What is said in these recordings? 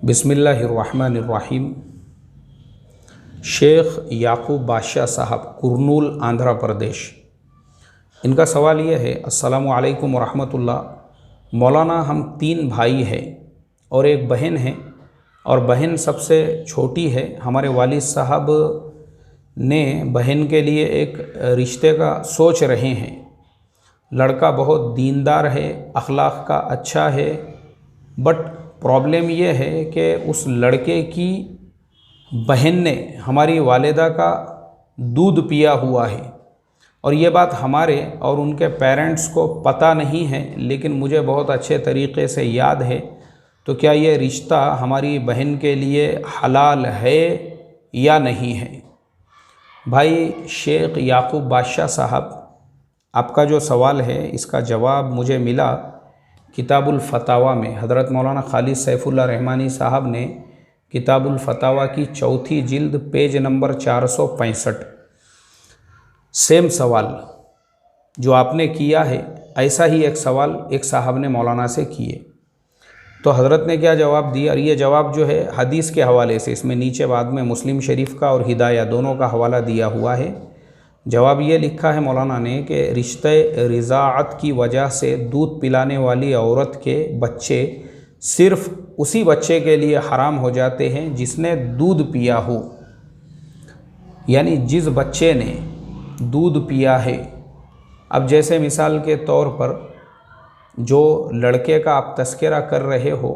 बिस्मिल्लाहिर्रहमानिर्रहीम। शेख याकूब बादशाह साहब, कुरनूल, आंध्र प्रदेश। इनका सवाल ये है, अस्सलामु अलैकुम वरहमतुल्लाह। मौलाना, हम 3 भाई हैं और एक बहन है, और बहन सबसे छोटी है। हमारे वालिद साहब ने बहन के लिए एक रिश्ते का सोच रहे हैं। लड़का बहुत दीनदार है, अखलाक का अच्छा है, बट प्रॉब्लम ये है कि उस लड़के की बहन ने हमारी वालिदा का दूध पिया हुआ है, और ये बात हमारे और उनके पेरेंट्स को पता नहीं है, लेकिन मुझे बहुत अच्छे तरीक़े से याद है। तो क्या ये रिश्ता हमारी बहन के लिए हलाल है या नहीं है? भाई शेख याकूब बादशाह साहब, आपका जो सवाल है इसका जवाब मुझे मिला किताबुल फतावा में। हज़रत मौलाना खालिद सैफुल्लाह रहमानी साहब ने किताबुल फतावा की 4ठी जिल्द पेज नंबर 465 सेम सवाल जो आपने किया है, ऐसा ही एक सवाल एक साहब ने मौलाना से किए। तो हज़रत ने क्या जवाब दिया, और ये जवाब जो है हदीस के हवाले से, इसमें नीचे बाद में मुस्लिम शरीफ का और हिदाया दोनों का हवाला दिया हुआ है। जवाब ये लिखा है मौलाना ने कि रिश्ते रिज़ाअत की वजह से दूध पिलाने वाली औरत के बच्चे सिर्फ़ उसी बच्चे के लिए हराम हो जाते हैं जिसने दूध पिया हो। यानी जिस बच्चे ने दूध पिया है। अब जैसे मिसाल के तौर पर जो लड़के का आप तस्करा कर रहे हो,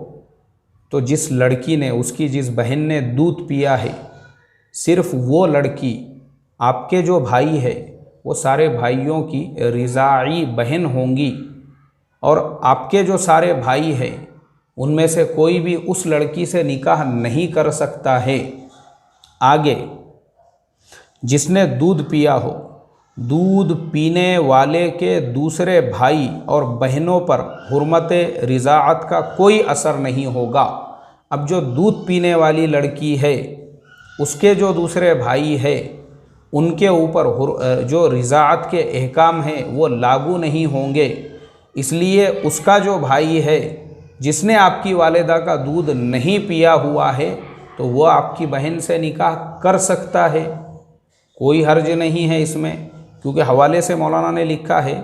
तो जिस लड़की ने, उसकी जिस बहन ने दूध पिया है, सिर्फ़ वो लड़की, आपके जो भाई है वो सारे भाइयों की रिज़ाई बहन होंगी, और आपके जो सारे भाई हैं उनमें से कोई भी उस लड़की से निकाह नहीं कर सकता है। आगे, जिसने दूध पिया हो, दूध पीने वाले के दूसरे भाई और बहनों पर हुर्मत रिज़ाअत का कोई असर नहीं होगा। अब जो दूध पीने वाली लड़की है, उसके जो दूसरे भाई है, उनके ऊपर जो रिज़ाअत के अहकाम हैं वो लागू नहीं होंगे। इसलिए उसका जो भाई है जिसने आपकी वालिदा का दूध नहीं पिया हुआ है, तो वो आपकी बहन से निकाह कर सकता है, कोई हर्ज नहीं है इसमें। क्योंकि हवाले से मौलाना ने लिखा है,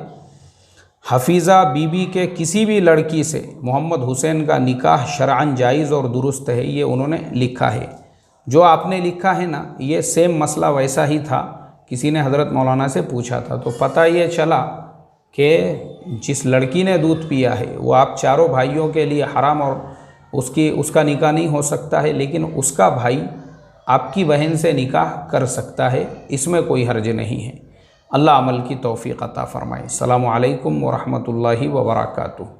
हफीज़ा बीबी के किसी भी लड़की से मोहम्मद हुसैन का निकाह शरअन जायज़ और दुरुस्त है, ये उन्होंने लिखा है। जो आपने लिखा है ना, ये सेम मसला वैसा ही था। किसी ने हज़रत मौलाना से पूछा था, तो पता ये चला कि जिस लड़की ने दूध पिया है वो आप चारों भाइयों के लिए हराम और उसका निकाह नहीं हो सकता है, लेकिन उसका भाई आपकी बहन से निकाह कर सकता है, इसमें कोई हर्ज नहीं है। अल्लाह अमल की तौफीक अता फ़रमाए। अस्सलामु अलैकुम व रहमतुल्लाहि व बरकातुहू।